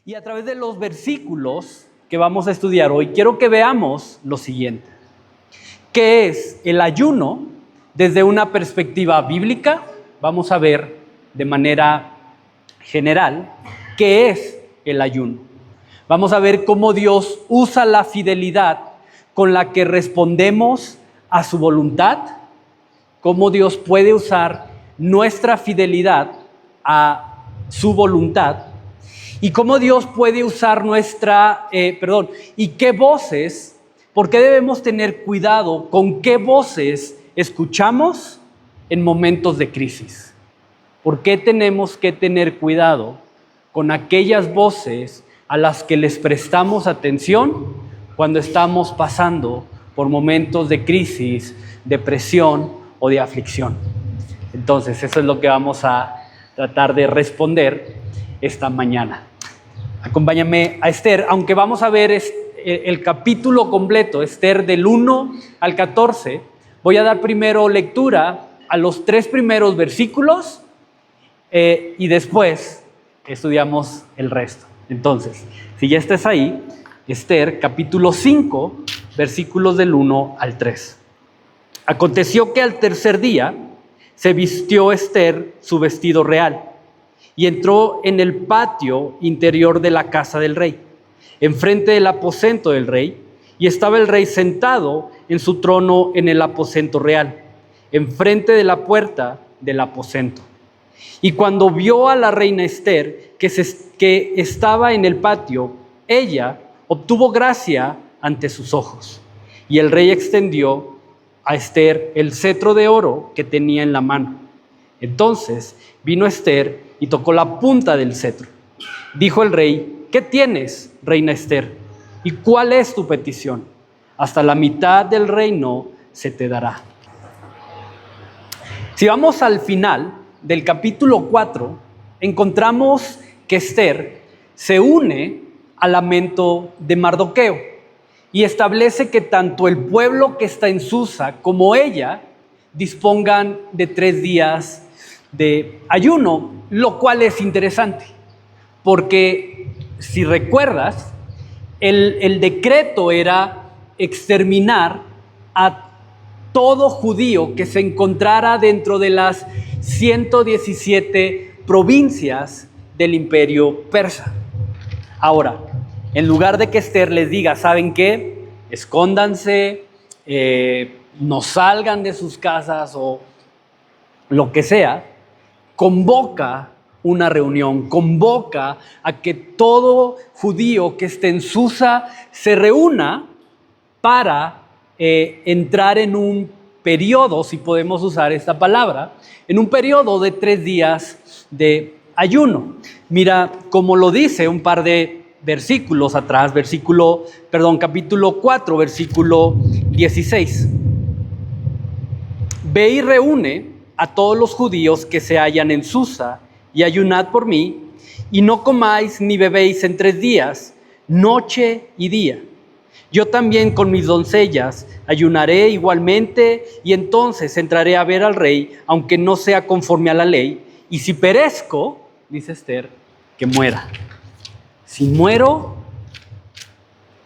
Y a través de los versículos que vamos a estudiar hoy, quiero que veamos lo siguiente. ¿Qué es el ayuno desde una perspectiva bíblica? Vamos a ver de manera general qué es el ayuno. Vamos a ver cómo Dios usa la fidelidad con la que respondemos a su voluntad, cómo Dios puede usar nuestra fidelidad a su voluntad y cómo Dios puede usar y qué voces, por qué debemos tener cuidado con qué voces escuchamos en momentos de crisis. ¿Por qué tenemos que tener cuidado con aquellas voces a las que les prestamos atención cuando estamos pasando por momentos de crisis, depresión o de aflicción? Entonces, eso es lo que vamos a tratar de responder esta mañana. Acompáñame a Esther, aunque vamos a ver el capítulo completo, Esther del 1 al 14, voy a dar primero lectura a los 3 primeros versículos y después estudiamos el resto. Entonces, si ya estás ahí, Esther capítulo 5, versículos del 1 al 3. Aconteció que al tercer día se vistió Esther su vestido real y entró en el patio interior de la casa del rey, enfrente del aposento del rey, y estaba el rey sentado en su trono en el aposento real, enfrente de la puerta del aposento. Y cuando vio a la reina Esther que estaba en el patio, ella obtuvo gracia ante sus ojos. Y el rey extendió a Esther el cetro de oro que tenía en la mano. Entonces vino Esther y tocó la punta del cetro. Dijo el rey: ¿qué tienes, reina Esther? ¿Y cuál es tu petición? Hasta la mitad del reino se te dará. Si vamos al final del capítulo 4, encontramos que Esther se une al lamento de Mardoqueo y establece que tanto el pueblo que está en Susa como ella dispongan de 3 días de ayuno, lo cual es interesante, porque si recuerdas, el decreto era exterminar a todo judío que se encontrara dentro de las 117 provincias del imperio persa. Ahora, en lugar de que Esther les diga, ¿saben qué? Escóndanse, no salgan de sus casas o lo que sea, convoca una reunión, convoca a que todo judío que esté en Susa se reúna para entrar en un periodo, si podemos usar esta palabra, en un periodo de 3 días de ayuno. Mira, como lo dice un par de versículos atrás, capítulo 4, versículo 16. Ve y reúne a todos los judíos que se hallan en Susa y ayunad por mí, y no comáis ni bebéis en 3 días, noche y día. Yo también con mis doncellas ayunaré igualmente, y entonces entraré a ver al rey, aunque no sea conforme a la ley, y si perezco, dice Esther, que muera. Si muero,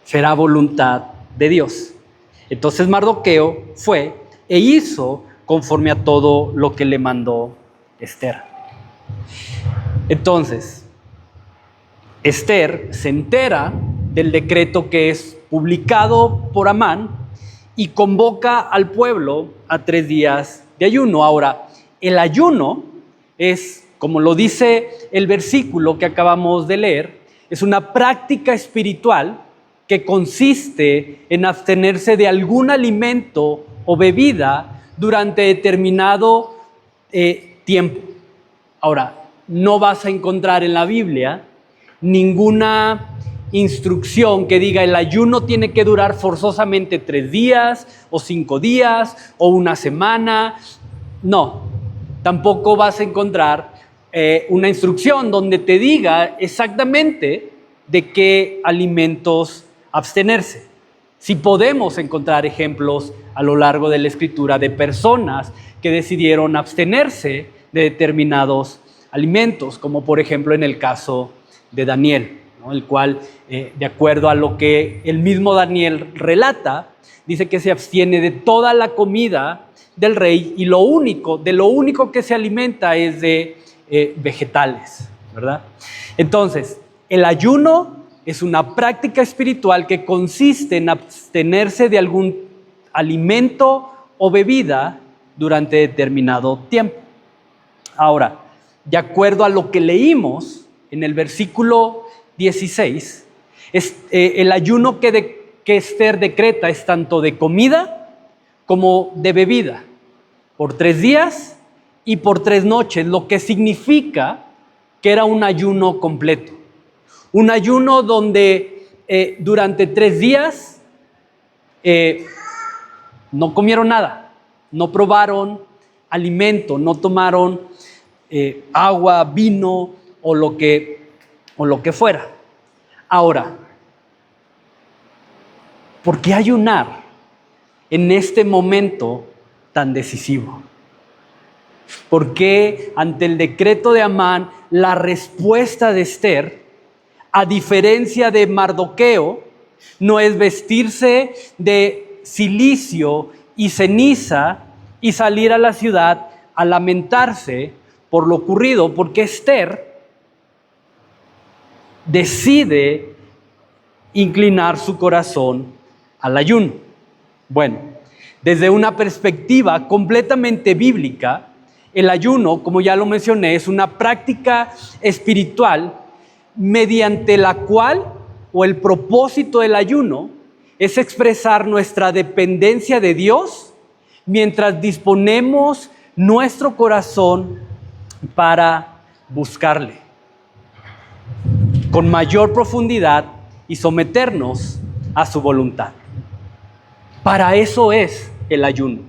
será voluntad de Dios. Entonces Mardoqueo fue e hizo conforme a todo lo que le mandó Esther. Entonces, Esther se entera del decreto que es publicado por Amán y convoca al pueblo a 3 días de ayuno. Ahora, el ayuno es, como lo dice el versículo que acabamos de leer, es una práctica espiritual que consiste en abstenerse de algún alimento o bebida durante determinado tiempo. Ahora, no vas a encontrar en la Biblia ninguna instrucción que diga el ayuno tiene que durar forzosamente 3 días o 5 días o una semana. No, tampoco vas a encontrar una instrucción donde te diga exactamente de qué alimentos abstenerse. Sí podemos encontrar ejemplos a lo largo de la Escritura de personas que decidieron abstenerse de determinados alimentos, como por ejemplo en el caso de Daniel. ¿no? El cual, de acuerdo a lo que el mismo Daniel relata, dice que se abstiene de toda la comida del rey y de lo único que se alimenta es de vegetales, ¿verdad? Entonces, el ayuno es una práctica espiritual que consiste en abstenerse de algún alimento o bebida durante determinado tiempo. Ahora, de acuerdo a lo que leímos en el versículo 16, el ayuno que Esther decreta es tanto de comida como de bebida, por 3 días y por 3 noches, lo que significa que era un ayuno completo. Un ayuno donde durante 3 días no comieron nada, no probaron alimento, no tomaron agua, vino o lo que fuera. Ahora, ¿por qué ayunar en este momento tan decisivo? ¿Por qué ante el decreto de Amán la respuesta de Esther, a diferencia de Mardoqueo, no es vestirse de cilicio y ceniza y salir a la ciudad a lamentarse por lo ocurrido? Porque Esther decide inclinar su corazón al ayuno. Bueno, desde una perspectiva completamente bíblica, el ayuno, como ya lo mencioné, es una práctica espiritual mediante la cual, o el propósito del ayuno, es expresar nuestra dependencia de Dios mientras disponemos nuestro corazón para buscarle con mayor profundidad y someternos a su voluntad. Para eso es el ayuno.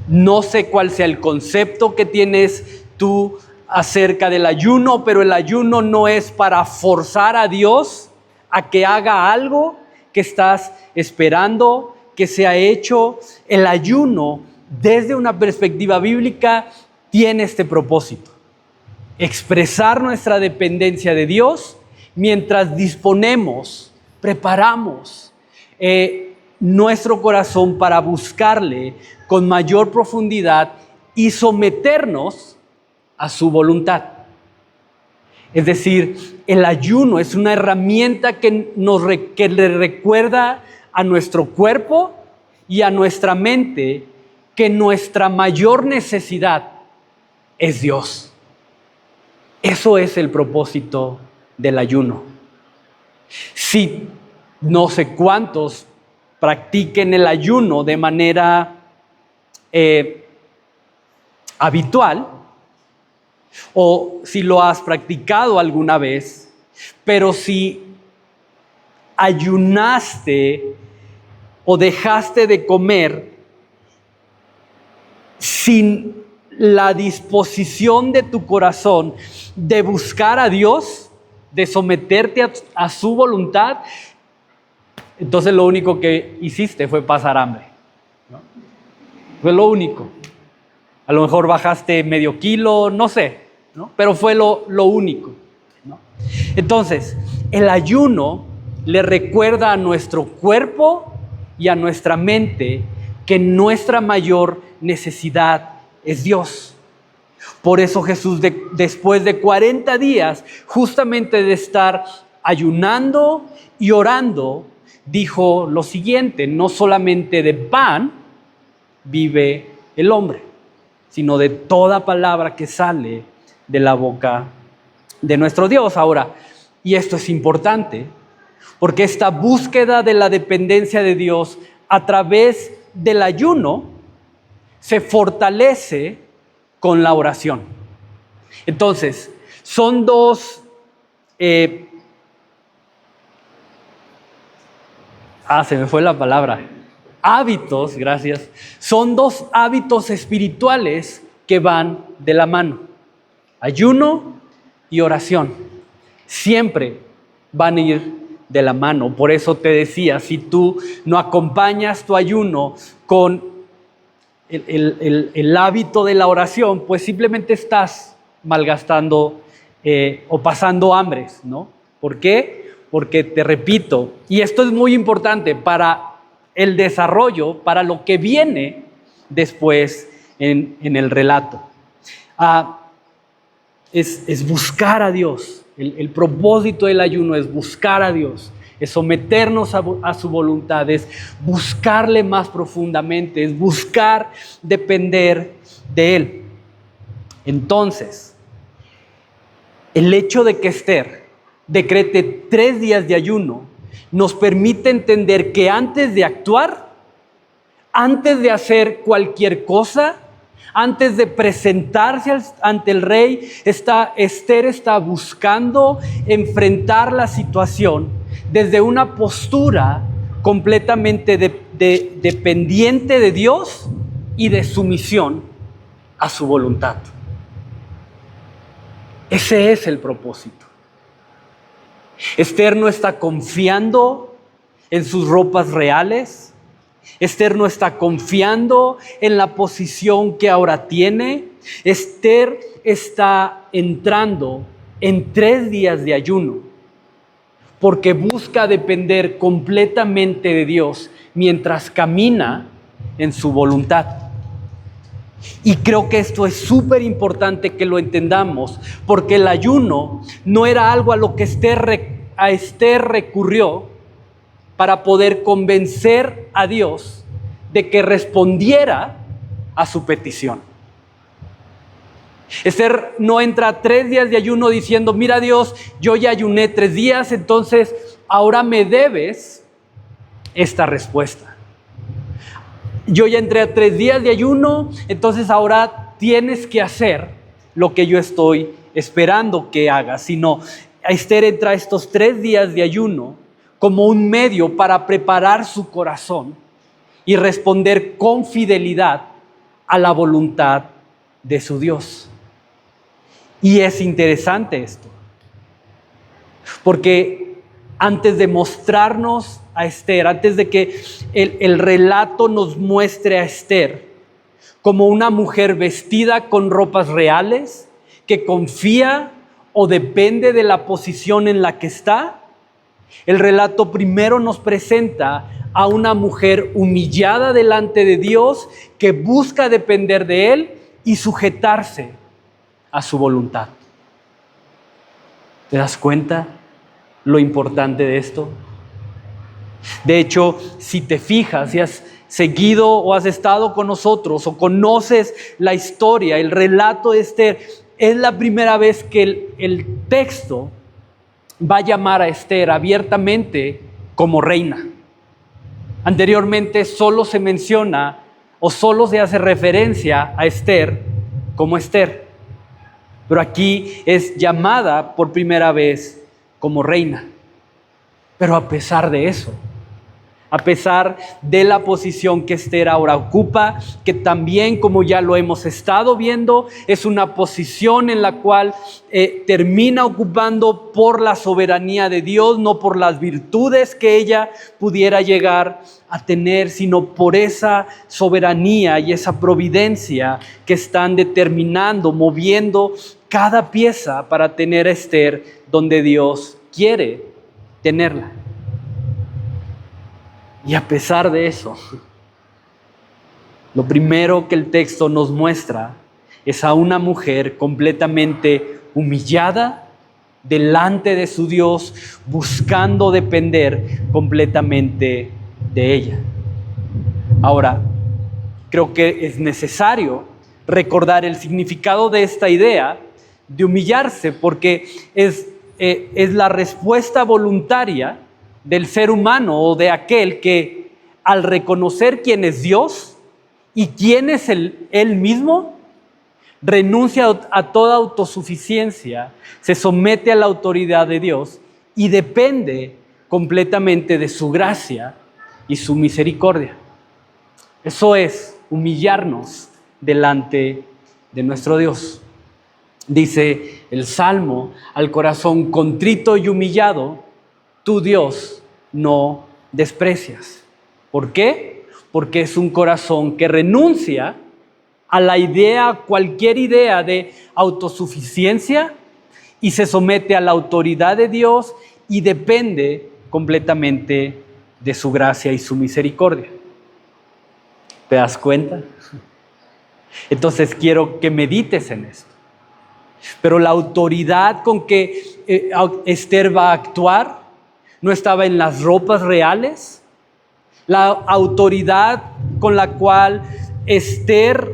No sé cuál sea el concepto que tienes tú acerca del ayuno, pero el ayuno no es para forzar a Dios a que haga algo que estás esperando que sea hecho. El ayuno, desde una perspectiva bíblica, tiene este propósito: expresar nuestra dependencia de Dios mientras disponemos, preparamos nuestro corazón para buscarle con mayor profundidad y someternos a su voluntad. Es decir, el ayuno es una herramienta que le recuerda a nuestro cuerpo y a nuestra mente que nuestra mayor necesidad es Dios. Eso es el propósito del ayuno. Si no sé cuántos practiquen el ayuno de manera habitual, o si lo has practicado alguna vez, pero si ayunaste o dejaste de comer sin la disposición de tu corazón de buscar a Dios, de someterte a su voluntad, entonces lo único que hiciste fue pasar hambre, ¿no? Fue lo único. A lo mejor bajaste medio kilo, no sé, ¿no? Pero fue lo único, ¿no? Entonces, el ayuno le recuerda a nuestro cuerpo y a nuestra mente que nuestra mayor necesidad es Dios. Por eso Jesús, después de 40 días, justamente de estar ayunando y orando, dijo lo siguiente: no solamente de pan vive el hombre, sino de toda palabra que sale de la boca de nuestro Dios. Ahora, y esto es importante, porque esta búsqueda de la dependencia de Dios a través del ayuno se fortalece con la oración. Entonces, son dos se me fue la palabra. Hábitos, gracias. Son 2 hábitos espirituales que van de la mano: ayuno y oración. Siempre van a ir de la mano. Por eso te decía, si tú no acompañas tu ayuno con el hábito de la oración, pues simplemente estás malgastando o pasando hambres, ¿no? ¿Por qué? Porque te repito, y esto es muy importante para el desarrollo, para lo que viene después en el relato. Es buscar a Dios. El propósito del ayuno es buscar a Dios, es someternos a su voluntad, es buscarle más profundamente, es buscar depender de Él. Entonces, el hecho de que Esther decrete 3 días de ayuno nos permite entender que antes de actuar, antes de hacer cualquier cosa, antes de presentarse ante el rey, Esther está buscando enfrentar la situación desde una postura completamente dependiente de Dios y de sumisión a su voluntad. Ese es el propósito. Esther no está confiando en sus ropas reales. Esther no está confiando en la posición que ahora tiene. Esther está entrando en 3 días de ayuno porque busca depender completamente de Dios mientras camina en su voluntad. Y creo que esto es súper importante que lo entendamos, porque el ayuno no era algo a lo que Esther recurrió para poder convencer a Dios de que respondiera a su petición. Esther no entra a 3 días de ayuno diciendo, mira Dios, yo ya ayuné 3 días, entonces ahora me debes esta respuesta. Yo ya entré a 3 días de ayuno, entonces ahora tienes que hacer lo que yo estoy esperando que hagas. Sino, Esther entra a estos 3 días de ayuno como un medio para preparar su corazón y responder con fidelidad a la voluntad de su Dios. Y es interesante esto, porque antes de mostrarnos a Esther, antes de que el relato nos muestre a Esther como una mujer vestida con ropas reales, que confía o depende de la posición en la que está, el relato primero nos presenta a una mujer humillada delante de Dios que busca depender de Él y sujetarse a su voluntad. ¿Te das cuenta lo importante de esto? De hecho, si te fijas, si has seguido o has estado con nosotros o conoces la historia, el relato de Esther, es la primera vez que el texto va a llamar a Esther abiertamente como reina. Anteriormente solo se menciona o solo se hace referencia a Esther como Esther, pero aquí es llamada por primera vez como reina. Pero a pesar de eso, a pesar de la posición que Esther ahora ocupa, que también, como ya lo hemos estado viendo, es una posición en la cual termina ocupando por la soberanía de Dios, no por las virtudes que ella pudiera llegar a tener, sino por esa soberanía y esa providencia que están determinando, moviendo cada pieza para tener a Esther donde Dios quiere tenerla. Y a pesar de eso, lo primero que el texto nos muestra es a una mujer completamente humillada delante de su Dios, buscando depender completamente de ella. Ahora, creo que es necesario recordar el significado de esta idea de humillarse, porque es la respuesta voluntaria del ser humano o de aquel que, al reconocer quién es Dios y quién es Él mismo, renuncia a toda autosuficiencia, se somete a la autoridad de Dios y depende completamente de su gracia y su misericordia. Eso es humillarnos delante de nuestro Dios. Dice el Salmo, al corazón contrito y humillado, tu Dios no desprecias. ¿Por qué? Porque es un corazón que renuncia a la idea, cualquier idea de autosuficiencia y se somete a la autoridad de Dios y depende completamente de su gracia y su misericordia. ¿Te das cuenta? Entonces quiero que medites en esto. Pero la autoridad con que Esther va a actuar no estaba en las ropas reales. La autoridad con la cual Esther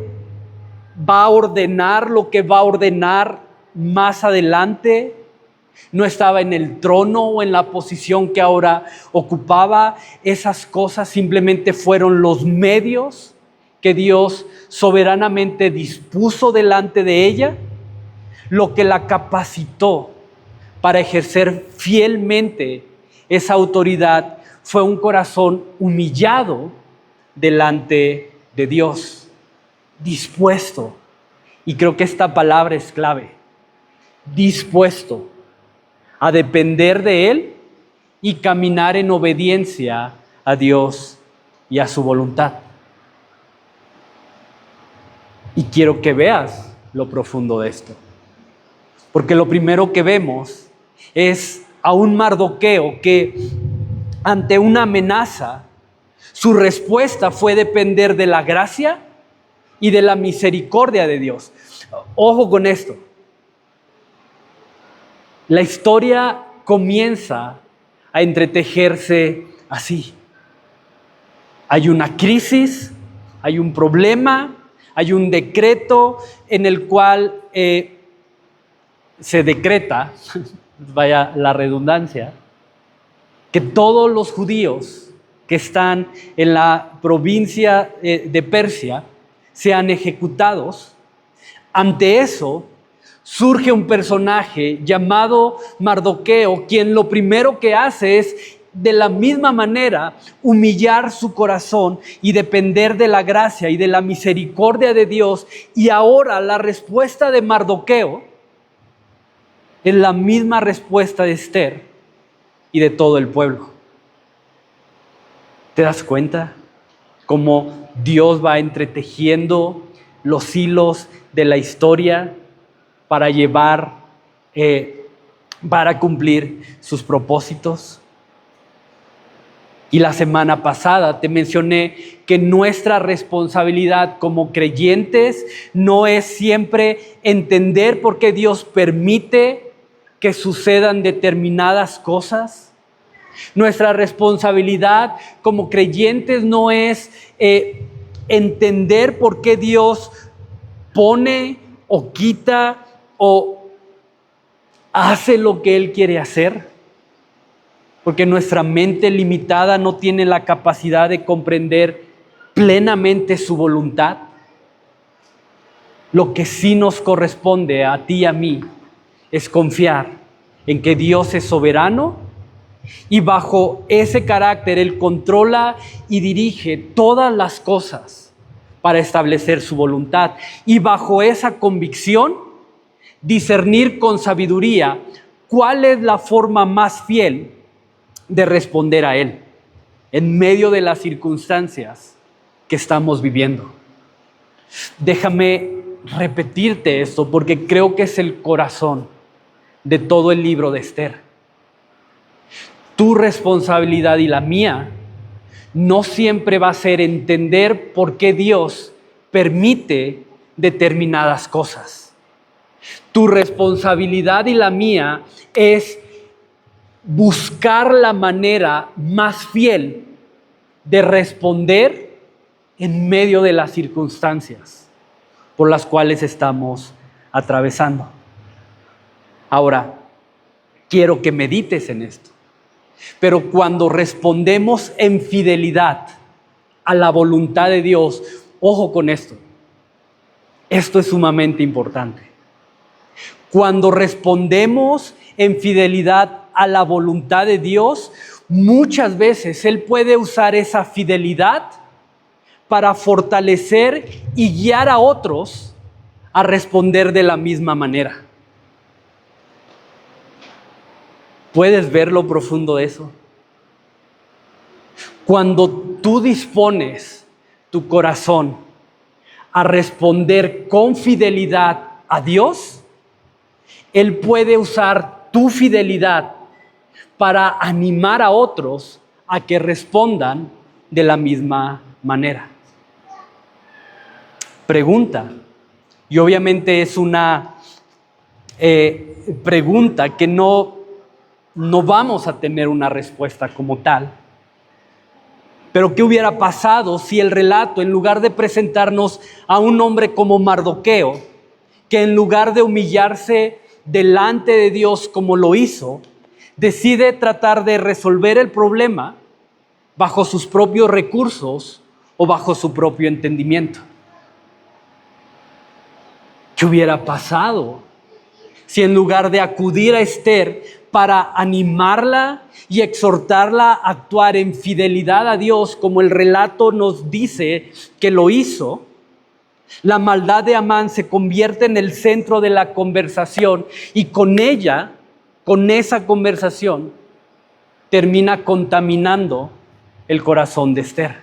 va a ordenar lo que va a ordenar más adelante no estaba en el trono o en la posición que ahora ocupaba. Esas cosas simplemente fueron los medios que Dios soberanamente dispuso delante de ella, lo que la capacitó para ejercer fielmente esa autoridad fue un corazón humillado delante de Dios, dispuesto. Y creo que esta palabra es clave: dispuesto a depender de Él y caminar en obediencia a Dios y a su voluntad. Y quiero que veas lo profundo de esto, porque lo primero que vemos es a un Mardoqueo que ante una amenaza, su respuesta fue depender de la gracia y de la misericordia de Dios. Ojo con esto. La historia comienza a entretejerse así. Hay una crisis, hay un problema, hay un decreto en el cual se decreta, vaya la redundancia, que todos los judíos que están en la provincia de Persia sean ejecutados. Ante eso, surge un personaje llamado Mardoqueo, quien lo primero que hace es, de la misma manera, humillar su corazón y depender de la gracia y de la misericordia de Dios. Y ahora la respuesta de Mardoqueo es la misma respuesta de Esther y de todo el pueblo. ¿Te das cuenta cómo Dios va entretejiendo los hilos de la historia para para cumplir sus propósitos? Y la semana pasada te mencioné que nuestra responsabilidad como creyentes no es siempre entender por qué Dios permite que sucedan determinadas cosas. Nuestra responsabilidad como creyentes no es entender por qué Dios pone o quita o hace lo que Él quiere hacer, porque nuestra mente limitada no tiene la capacidad de comprender plenamente su voluntad. Lo que sí nos corresponde a ti y a mí es confiar en que Dios es soberano y bajo ese carácter Él controla y dirige todas las cosas para establecer su voluntad. Y bajo esa convicción, discernir con sabiduría cuál es la forma más fiel de responder a Él en medio de las circunstancias que estamos viviendo. Déjame repetirte esto porque creo que es el corazón de todo el libro de Esther. Tu responsabilidad y la mía no siempre va a ser entender por qué Dios permite determinadas cosas. Tu responsabilidad y la mía es buscar la manera más fiel de responder en medio de las circunstancias por las cuales estamos atravesando. Ahora, quiero que medites en esto. Pero cuando respondemos en fidelidad a la voluntad de Dios, ojo con esto. Esto es sumamente importante. Cuando respondemos en fidelidad a la voluntad de Dios, muchas veces Él puede usar esa fidelidad para fortalecer y guiar a otros a responder de la misma manera. ¿Puedes ver lo profundo de eso? Cuando tú dispones tu corazón a responder con fidelidad a Dios, Él puede usar tu fidelidad para animar a otros a que respondan de la misma manera. Pregunta, y obviamente es una pregunta que no vamos a tener una respuesta como tal. Pero ¿qué hubiera pasado si el relato, en lugar de presentarnos a un hombre como Mardoqueo, que en lugar de humillarse delante de Dios como lo hizo, decide tratar de resolver el problema bajo sus propios recursos o bajo su propio entendimiento? ¿Qué hubiera pasado si en lugar de acudir a Esther para animarla y exhortarla a actuar en fidelidad a Dios, como el relato nos dice que lo hizo, la maldad de Amán se convierte en el centro de la conversación y con ella, con esa conversación, termina contaminando el corazón de Esther?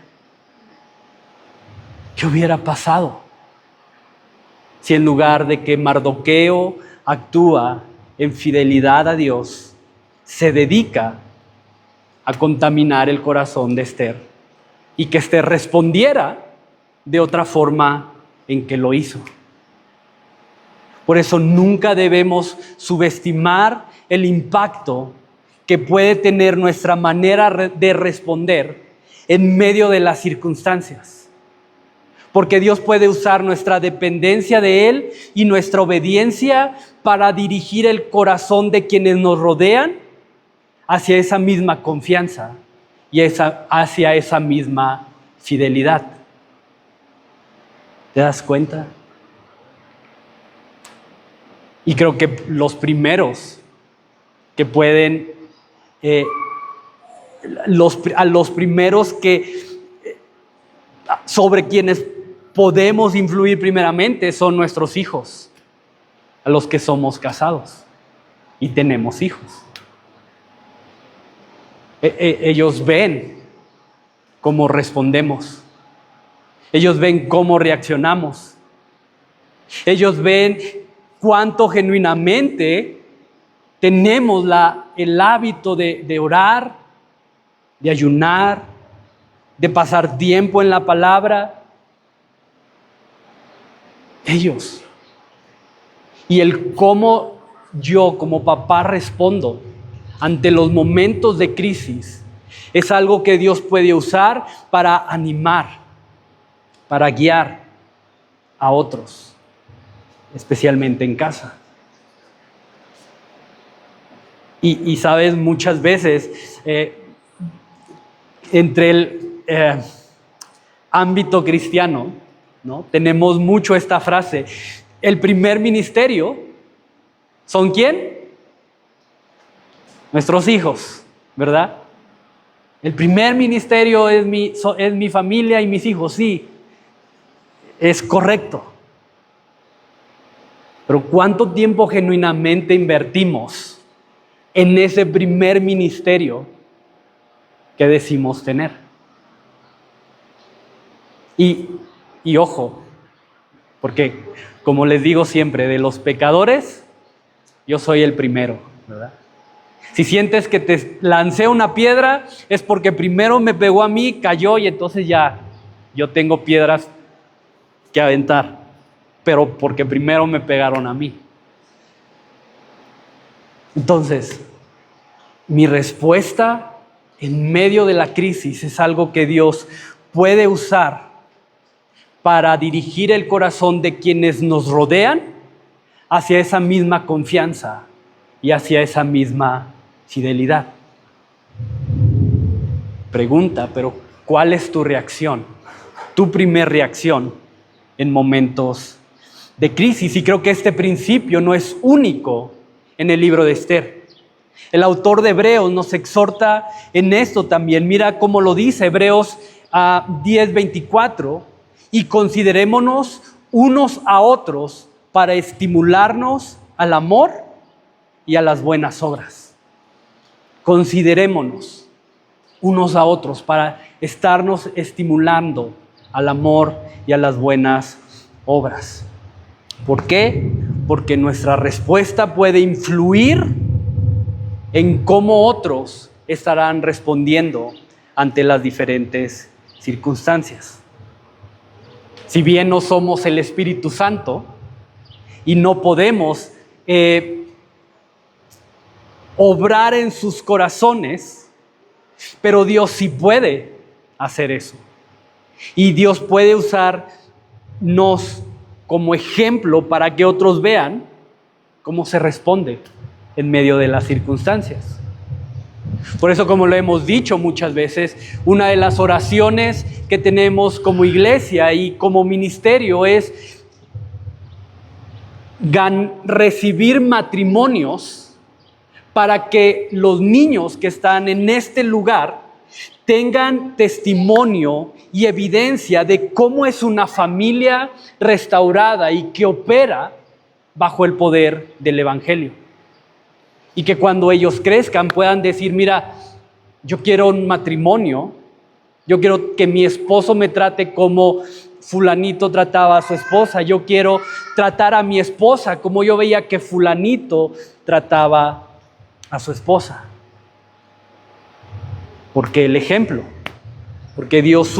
¿Qué hubiera pasado si en lugar de que Mardoqueo actúa en fidelidad a Dios, se dedica a contaminar el corazón de Esther y que Esther respondiera de otra forma en que lo hizo? Por eso nunca debemos subestimar el impacto que puede tener nuestra manera de responder en medio de las circunstancias. Porque Dios puede usar nuestra dependencia de Él y nuestra obediencia para dirigir el corazón de quienes nos rodean hacia esa misma confianza y hacia esa misma fidelidad. ¿Te das cuenta? Y creo que los primeros que pueden, los primeros que sobre quienes podemos influir primeramente son nuestros hijos, a los que somos casados y tenemos hijos. Ellos ven cómo respondemos. Ellos ven cómo reaccionamos. Ellos ven cuánto genuinamente tenemos el hábito de orar, de ayunar, de pasar tiempo en la palabra. Ellos. Y el cómo yo como papá respondo ante los momentos de crisis es algo que Dios puede usar para animar, para guiar a otros, especialmente en casa. Y sabes, muchas veces entre el ámbito cristiano, ¿no? Tenemos mucho esta frase: el primer ministerio ¿son quién? Nuestros hijos, ¿verdad? El primer ministerio es mi familia y mis hijos. Sí, es correcto. Pero ¿cuánto tiempo genuinamente invertimos en ese primer ministerio que decimos tener? Y ojo, porque como les digo siempre, de los pecadores, yo soy el primero, ¿verdad? Si sientes que te lancé una piedra, es porque primero me pegó a mí, cayó y entonces ya yo tengo piedras que aventar, pero porque primero me pegaron a mí. Entonces, mi respuesta en medio de la crisis es algo que Dios puede usar para dirigir el corazón de quienes nos rodean hacia esa misma confianza y hacia esa misma fidelidad. Pregunta, pero ¿cuál es tu reacción? Tu primer reacción en momentos de crisis. Y creo que este principio no es único en el libro de Esther. El autor de Hebreos nos exhorta en esto también. Mira cómo lo dice Hebreos 10:24. Y considerémonos unos a otros para estimularnos al amor y a las buenas obras. Considerémonos unos a otros para estarnos estimulando al amor y a las buenas obras. ¿Por qué? porque nuestra respuesta puede influir en cómo otros estarán respondiendo ante las diferentes circunstancias. Si bien no somos el Espíritu Santo y no podemos obrar en sus corazones, pero Dios sí puede hacer eso. Y Dios puede usarnos como ejemplo para que otros vean cómo se responde en medio de las circunstancias. Por eso, como lo hemos dicho muchas veces, una de las oraciones que tenemos como iglesia y como ministerio es recibir matrimonios para que los niños que están en este lugar tengan testimonio y evidencia de cómo es una familia restaurada y que opera bajo el poder del Evangelio. Y que cuando ellos crezcan puedan decir, mira, yo quiero un matrimonio, yo quiero que mi esposo me trate como fulanito trataba a su esposa, yo quiero tratar a mi esposa como yo veía que fulanito trataba a su esposa. Porque el ejemplo, porque Dios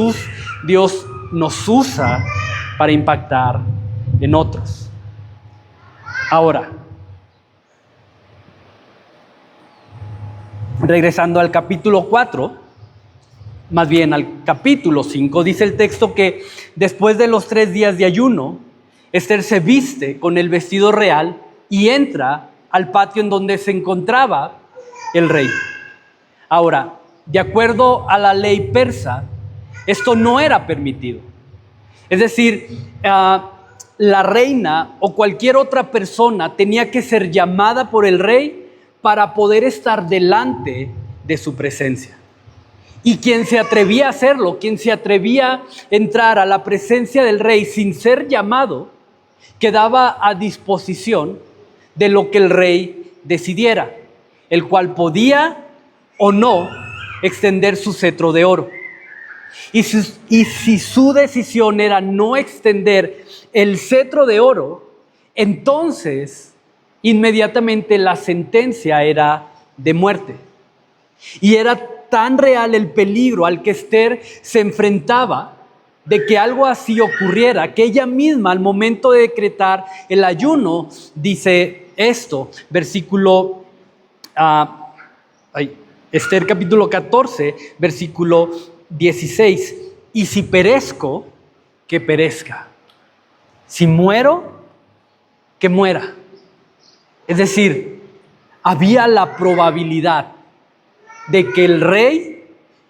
nos usa para impactar en otros. Ahora, regresando al capítulo 4, más bien al capítulo 5, dice el texto que después de los 3 días de ayuno, Esther se viste con el vestido real y entra al patio en donde se encontraba el rey. Ahora, de acuerdo a la ley persa, esto no era permitido. Es decir, la reina o cualquier otra persona tenía que ser llamada por el rey para poder estar delante de su presencia. Y quien se atrevía a hacerlo, quien se atrevía a entrar a la presencia del rey sin ser llamado, quedaba a disposición de lo que el rey decidiera, el cual podía o no extender su cetro de oro. Y si su decisión era no extender el cetro de oro, entonces inmediatamente la sentencia era de muerte. Y era tan real el peligro al que Esther se enfrentaba de que algo así ocurriera, que ella misma al momento de decretar el ayuno dice esto, versículo Esther capítulo 14, versículo 16. Y si perezco, que perezca. Si muero, que muera. Es decir, había la probabilidad de que el rey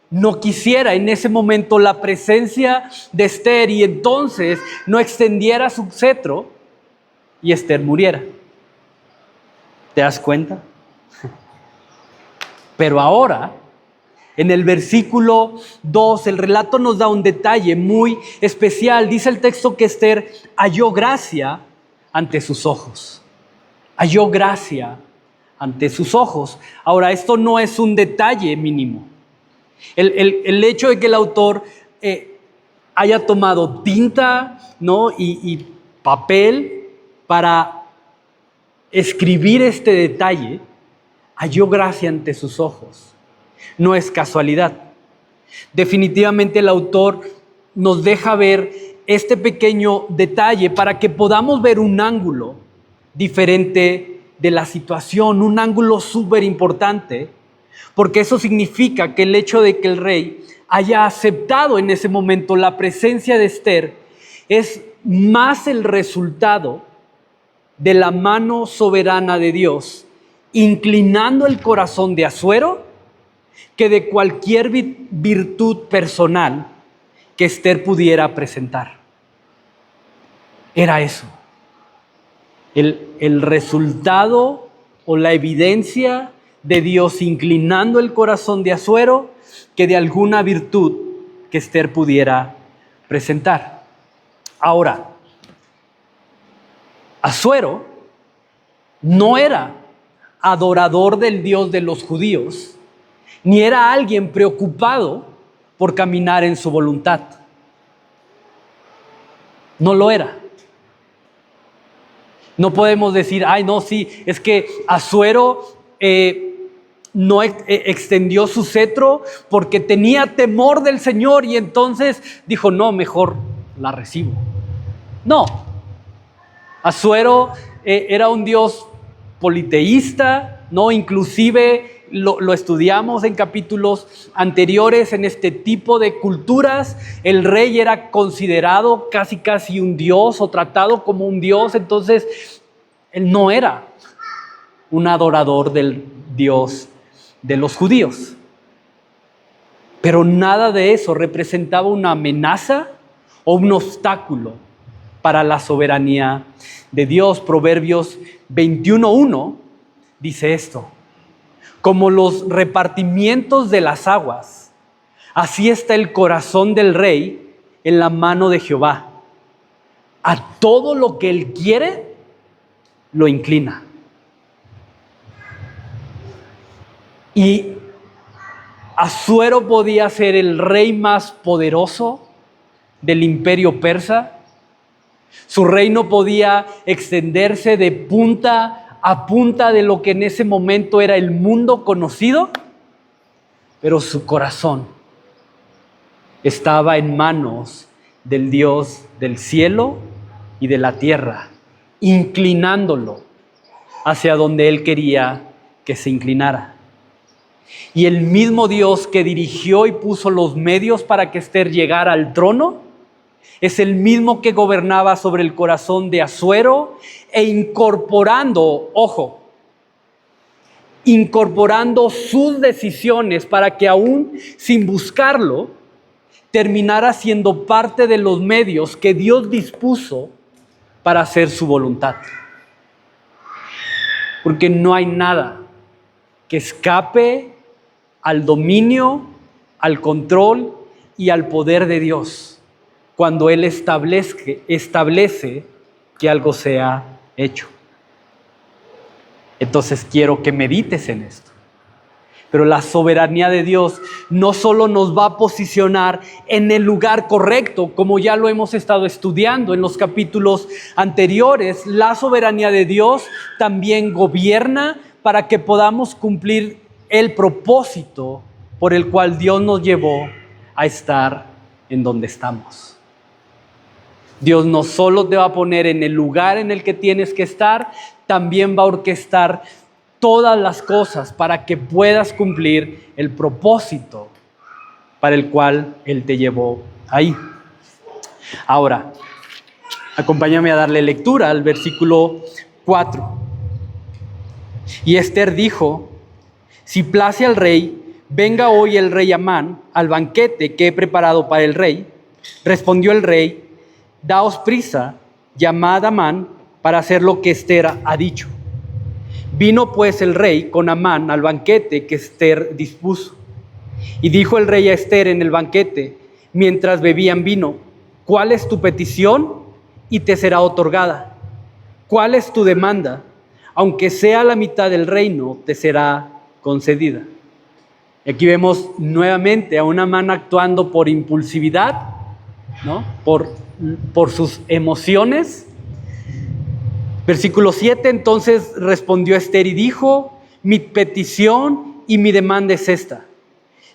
no quisiera en ese momento la presencia de Esther y entonces no extendiera su cetro y Esther muriera. ¿Te das cuenta? Pero ahora, en el versículo 2, el relato nos da un detalle muy especial. Dice el texto que Esther halló gracia ante sus ojos. Halló gracia ante sus ojos. Ahora, esto no es un detalle mínimo. El hecho de que el autor haya tomado tinta, ¿no? y papel para escribir este detalle, halló gracia ante sus ojos. No es casualidad. Definitivamente el autor nos deja ver este pequeño detalle para que podamos ver un ángulo diferente de la situación, un ángulo súper importante, porque eso significa que el hecho de que el rey haya aceptado en ese momento la presencia de Esther es más el resultado de la mano soberana de Dios, inclinando el corazón de Asuero, que de cualquier virtud personal que Esther pudiera presentar. Era eso. El resultado o la evidencia de Dios inclinando el corazón de Asuero que de alguna virtud que Esther pudiera presentar. Ahora, Asuero no era adorador del Dios de los judíos, ni era alguien preocupado por caminar en su voluntad. No lo era. No podemos decir, ay, no, sí, es que Asuero no extendió su cetro porque tenía temor del Señor y entonces dijo, no, mejor la recibo. No, Asuero era un dios politeísta, ¿no? Inclusive lo estudiamos en capítulos anteriores. En este tipo de culturas el rey era considerado casi un dios o tratado como un dios. Entonces él no era un adorador del Dios de los judíos, pero nada de eso representaba una amenaza o un obstáculo para la soberanía de Dios. Proverbios 21:1 dice esto: como los repartimientos de las aguas, así está el corazón del rey en la mano de Jehová. A todo lo que él quiere, lo inclina. Y Asuero podía ser el rey más poderoso del imperio persa. Su reino podía extenderse de punta a punta de lo que en ese momento era el mundo conocido, pero su corazón estaba en manos del Dios del cielo y de la tierra, inclinándolo hacia donde él quería que se inclinara. Y el mismo Dios que dirigió y puso los medios para que Ester llegara al trono es el mismo que gobernaba sobre el corazón de Asuero e incorporando sus decisiones para que aún sin buscarlo terminara siendo parte de los medios que Dios dispuso para hacer su voluntad. Porque no hay nada que escape al dominio, al control y al poder de Dios cuando Él establece que algo sea hecho. Entonces quiero que medites en esto. Pero la soberanía de Dios no solo nos va a posicionar en el lugar correcto, como ya lo hemos estado estudiando en los capítulos anteriores. La soberanía de Dios también gobierna para que podamos cumplir el propósito por el cual Dios nos llevó a estar en donde estamos. Dios no solo te va a poner en el lugar en el que tienes que estar, también va a orquestar todas las cosas para que puedas cumplir el propósito para el cual Él te llevó ahí. Ahora, acompáñame a darle lectura al versículo 4. Y Ester dijo: si place al rey, venga hoy el rey Amán al banquete que he preparado para el rey. Respondió el rey: daos prisa, llamad a Amán para hacer lo que Ester ha dicho. Vino pues el rey con Amán al banquete que Ester dispuso. Y dijo el rey a Ester en el banquete, mientras bebían vino: ¿cuál es tu petición? Y te será otorgada. ¿Cuál es tu demanda? Aunque sea la mitad del reino, te será concedida. Y aquí vemos nuevamente a un Amán actuando por impulsividad, ¿no? Por sus emociones. Versículo 7, entonces respondió Ester y dijo: mi petición y mi demanda es esta: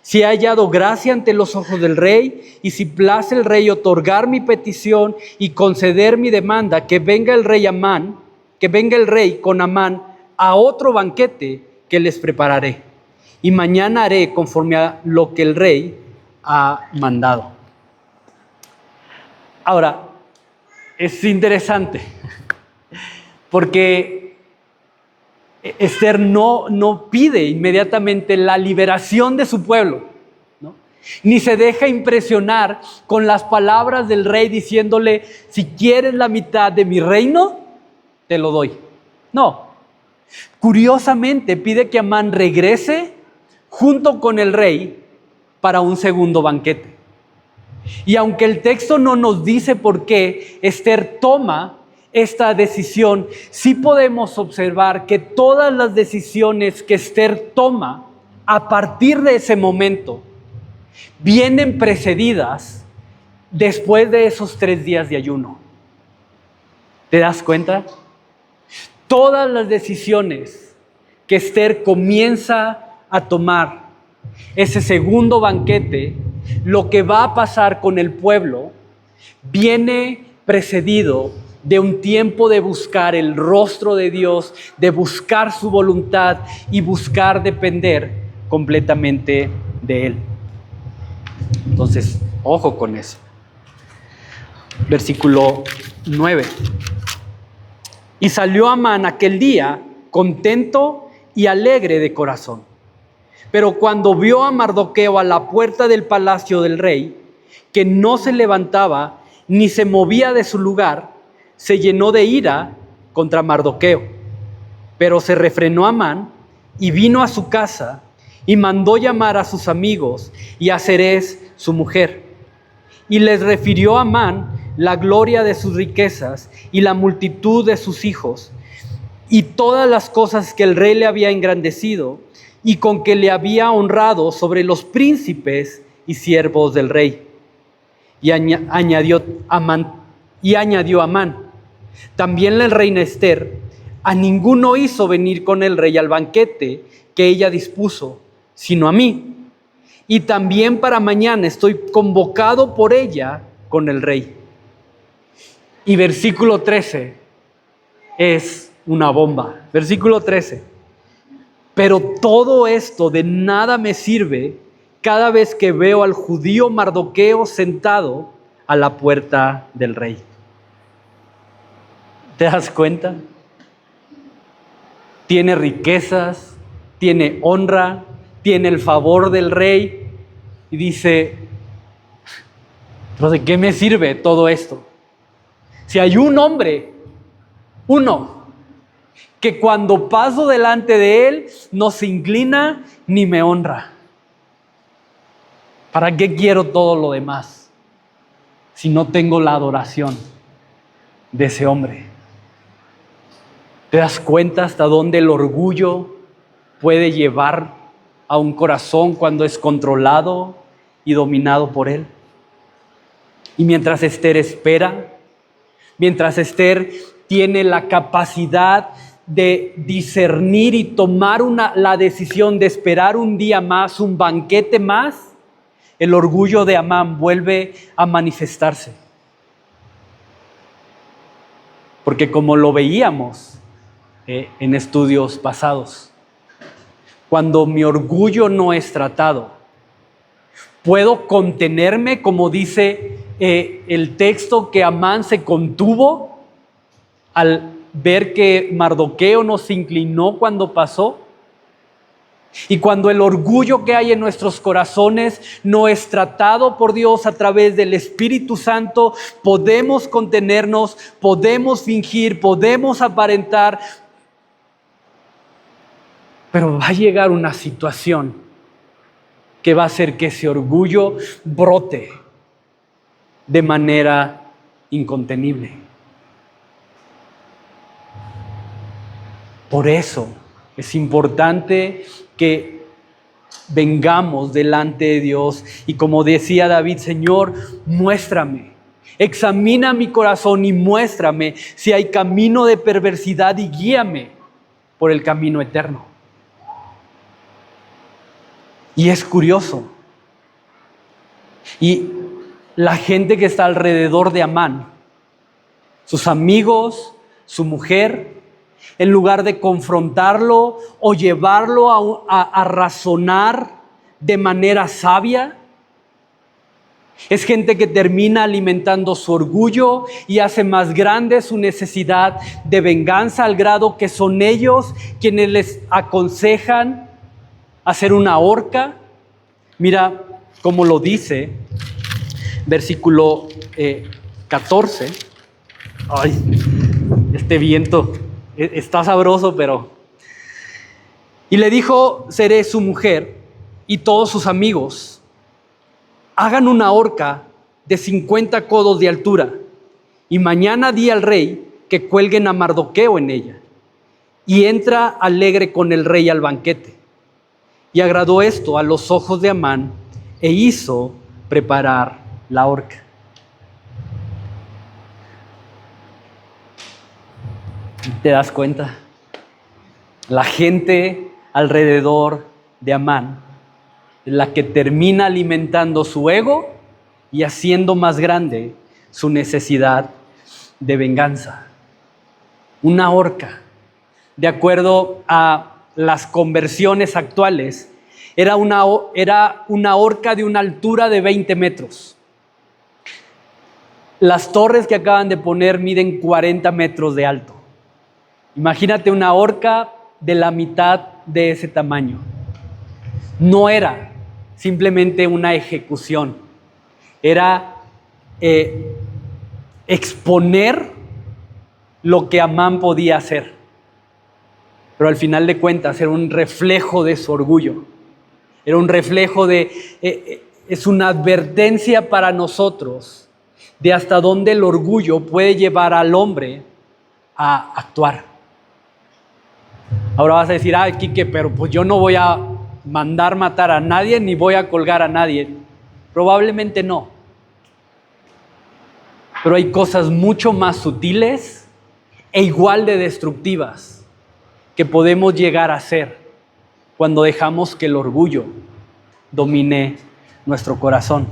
si he hallado gracia ante los ojos del rey, y si place el rey otorgar mi petición y conceder mi demanda, que venga el rey con Amán a otro banquete que les prepararé, y mañana haré conforme a lo que el rey ha mandado. Ahora, es interesante porque Ester no pide inmediatamente la liberación de su pueblo, ¿no? Ni se deja impresionar con las palabras del rey diciéndole: si quieres la mitad de mi reino, te lo doy. No. Curiosamente pide que Amán regrese junto con el rey para un segundo banquete. Y aunque el texto no nos dice por qué Ester toma esta decisión, sí podemos observar que todas las decisiones que Ester toma a partir de ese momento vienen precedidas después de esos 3 días de ayuno. ¿Te das cuenta? todas las decisiones que Esther comienza a tomar, ese segundo banquete, lo que va a pasar con el pueblo, viene precedido de un tiempo de buscar el rostro de Dios, de buscar su voluntad y buscar depender completamente de Él. Entonces, ojo con eso. Versículo 9. Y salió Amán aquel día contento y alegre de corazón. Pero cuando vio a Mardoqueo a la puerta del palacio del rey, que no se levantaba ni se movía de su lugar, se llenó de ira contra Mardoqueo. Pero se refrenó Amán y vino a su casa y mandó llamar a sus amigos y a Zeres, su mujer. Y les refirió a Amán la gloria de sus riquezas y la multitud de sus hijos y todas las cosas que el rey le había engrandecido y con que le había honrado sobre los príncipes y siervos del rey. Y añadió Amán, también la reina Esther, a ninguno hizo venir con el rey al banquete que ella dispuso, sino a mí. Y también para mañana estoy convocado por ella con el rey. Y versículo 13 es una bomba. Versículo 13. Pero todo esto de nada me sirve cada vez que veo al judío Mardoqueo sentado a la puerta del rey. ¿Te das cuenta? Tiene riquezas, tiene honra, tiene el favor del rey y dice, ¿pero de qué me sirve todo esto? Si hay un hombre, uno, que cuando paso delante de él no se inclina ni me honra. ¿Para qué quiero todo lo demás si no tengo la adoración de ese hombre? ¿Te das cuenta hasta dónde el orgullo puede llevar a un corazón cuando es controlado y dominado por él? Y mientras Esther espera, mientras Esther tiene la capacidad de discernir y tomar la decisión de esperar un día más, un banquete más, el orgullo de Amán vuelve a manifestarse. Porque como lo veíamos en estudios pasados, cuando mi orgullo no es tratado, puedo contenerme, como dice el texto, que Amán se contuvo al ver que Mardoqueo no se inclinó cuando pasó. Y cuando el orgullo que hay en nuestros corazones no es tratado por Dios a través del Espíritu Santo, podemos contenernos, podemos fingir, podemos aparentar, pero va a llegar una situación que va a hacer que ese orgullo brote de manera incontenible. Por eso es importante que vengamos delante de Dios y, como decía David, Señor, muéstrame, examina mi corazón y muéstrame si hay camino de perversidad y guíame por el camino eterno. Y es curioso. Y la gente que está alrededor de Amán, sus amigos, su mujer, en lugar de confrontarlo o llevarlo a razonar de manera sabia, es gente que termina alimentando su orgullo y hace más grande su necesidad de venganza, al grado que son ellos quienes les aconsejan hacer una horca. Mira cómo lo dice, versículo 14. Ay, este viento está sabroso, pero... Y le dijo Zeres, su mujer, y todos sus amigos, hagan una horca de 50 codos de altura, y mañana di al rey que cuelguen a Mardoqueo en ella, y entra alegre con el rey al banquete. Y agradó esto a los ojos de Amán, e hizo preparar la horca. ¿Te das cuenta? La gente alrededor de Amán es la que termina alimentando su ego y haciendo más grande su necesidad de venganza. Una horca, de acuerdo a las conversiones actuales, era una horca de una altura de 20 metros. Las torres que acaban de poner miden 40 metros de alto. Imagínate una horca de la mitad de ese tamaño. No era simplemente una ejecución, era exponer lo que Amán podía hacer. Pero al final de cuentas era un reflejo de su orgullo. Era un reflejo es una advertencia para nosotros de hasta dónde el orgullo puede llevar al hombre a actuar. Ahora vas a decir, Quique, pero pues yo no voy a mandar matar a nadie ni voy a colgar a nadie. Probablemente no. Pero hay cosas mucho más sutiles e igual de destructivas que podemos llegar a hacer cuando dejamos que el orgullo domine nuestro corazón.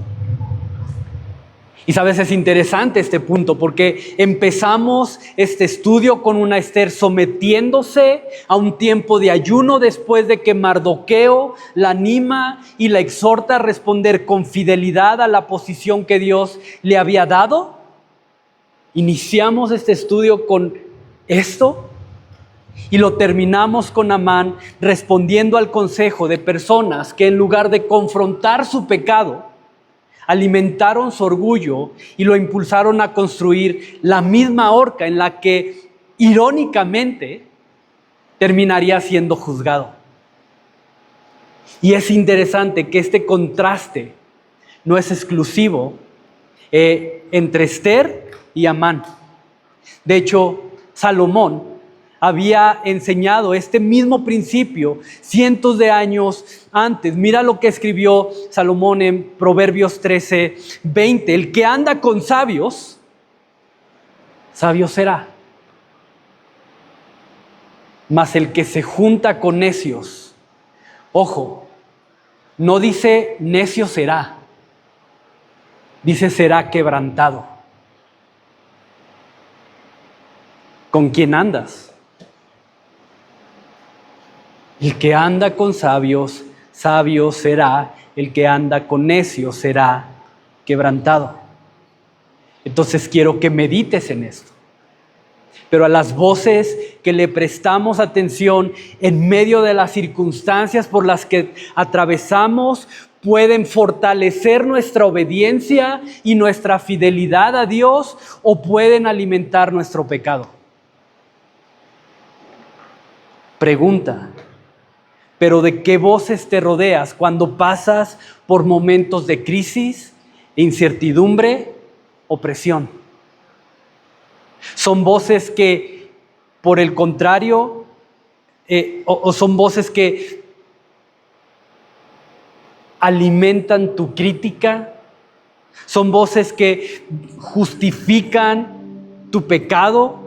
Y sabes, es interesante este punto porque empezamos este estudio con una Ester sometiéndose a un tiempo de ayuno después de que Mardoqueo la anima y la exhorta a responder con fidelidad a la posición que Dios le había dado. Iniciamos este estudio con esto y lo terminamos con Amán respondiendo al consejo de personas que en lugar de confrontar su pecado, alimentaron su orgullo y lo impulsaron a construir la misma horca en la que, irónicamente, terminaría siendo juzgado. Y es interesante que este contraste no es exclusivo entre Ester y Amán. De hecho, Salomón había enseñado este mismo principio cientos de años antes. Mira lo que escribió Salomón en Proverbios 13:20. El que anda con sabios, sabio será. Mas el que se junta con necios, ojo, no dice necio será, dice será quebrantado. ¿Con quién andas? El que anda con sabios, sabio será. El que anda con necios será quebrantado. Entonces quiero que medites en esto. Pero a las voces que le prestamos atención en medio de las circunstancias por las que atravesamos pueden fortalecer nuestra obediencia y nuestra fidelidad a Dios o pueden alimentar nuestro pecado. Pregunta. Pero ¿de qué voces te rodeas cuando pasas por momentos de crisis, incertidumbre o presión? ¿Son voces que, por el contrario, o son voces que alimentan tu crítica? ¿Son voces que justifican tu pecado?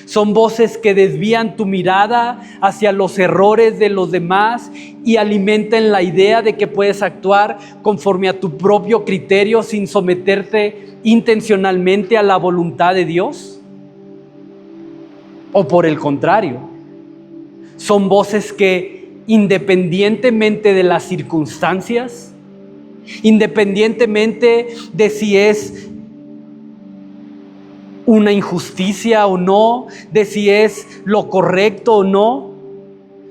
Son voces que desvían tu mirada hacia los errores de los demás y alimentan la idea de que puedes actuar conforme a tu propio criterio sin someterte intencionalmente a la voluntad de Dios. O por el contrario, son voces que independientemente de las circunstancias, independientemente de si es una injusticia o no, de si es lo correcto o no,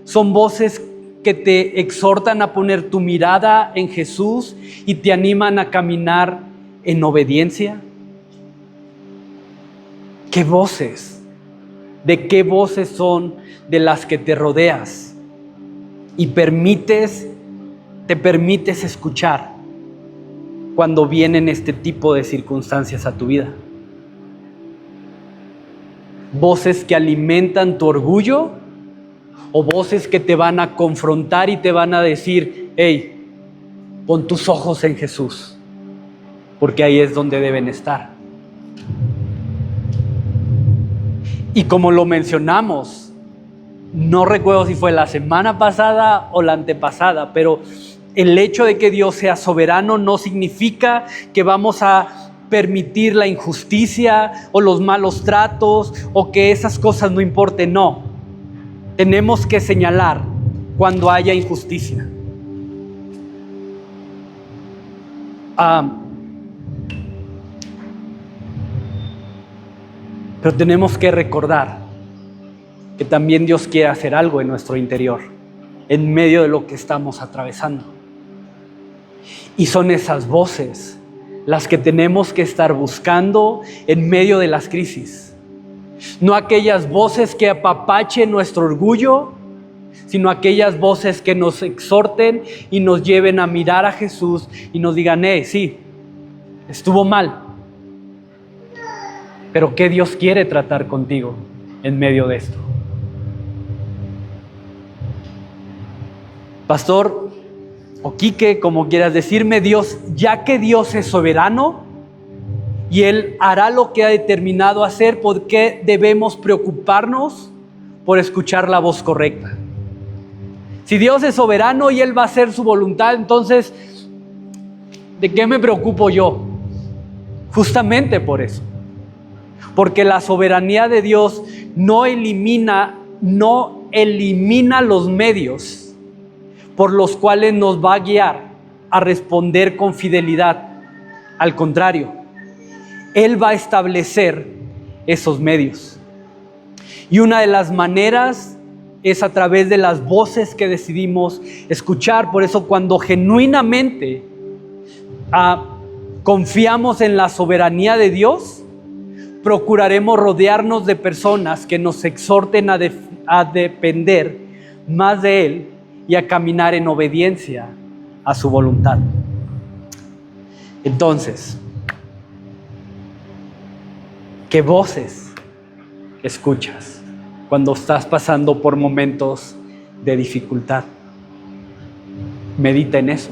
son voces que te exhortan a poner tu mirada en Jesús y te animan a caminar en obediencia. ¿Qué voces? ¿De qué voces son de las que te rodeas? Y te permites escuchar cuando vienen este tipo de circunstancias a tu vida. ¿Voces que alimentan tu orgullo o voces que te van a confrontar y te van a decir, hey, pon tus ojos en Jesús, porque ahí es donde deben estar? Y como lo mencionamos, no recuerdo si fue la semana pasada o la antepasada, pero el hecho de que Dios sea soberano no significa que vamos a permitir la injusticia o los malos tratos o que esas cosas no importen. No, tenemos que señalar cuando haya injusticia. Pero tenemos que recordar que también Dios quiere hacer algo en nuestro interior, en medio de lo que estamos atravesando. Y son esas voces las que tenemos que estar buscando en medio de las crisis. No aquellas voces que apapachen nuestro orgullo, sino aquellas voces que nos exhorten y nos lleven a mirar a Jesús y nos digan, sí, estuvo mal, pero ¿qué Dios quiere tratar contigo en medio de esto? Pastor o Quique, como quieras decirme, Dios, ya que Dios es soberano y Él hará lo que ha determinado hacer, ¿por qué debemos preocuparnos por escuchar la voz correcta? Si Dios es soberano y Él va a hacer su voluntad, entonces, ¿de qué me preocupo yo? Justamente por eso. Porque la soberanía de Dios no elimina los medios por los cuales nos va a guiar a responder con fidelidad. Al contrario, Él va a establecer esos medios. Y una de las maneras es a través de las voces que decidimos escuchar. Por eso cuando genuinamente confiamos en la soberanía de Dios, procuraremos rodearnos de personas que nos exhorten a depender más de Él y a caminar en obediencia a su voluntad. Entonces, ¿qué voces escuchas cuando estás pasando por momentos de dificultad? Medita en eso.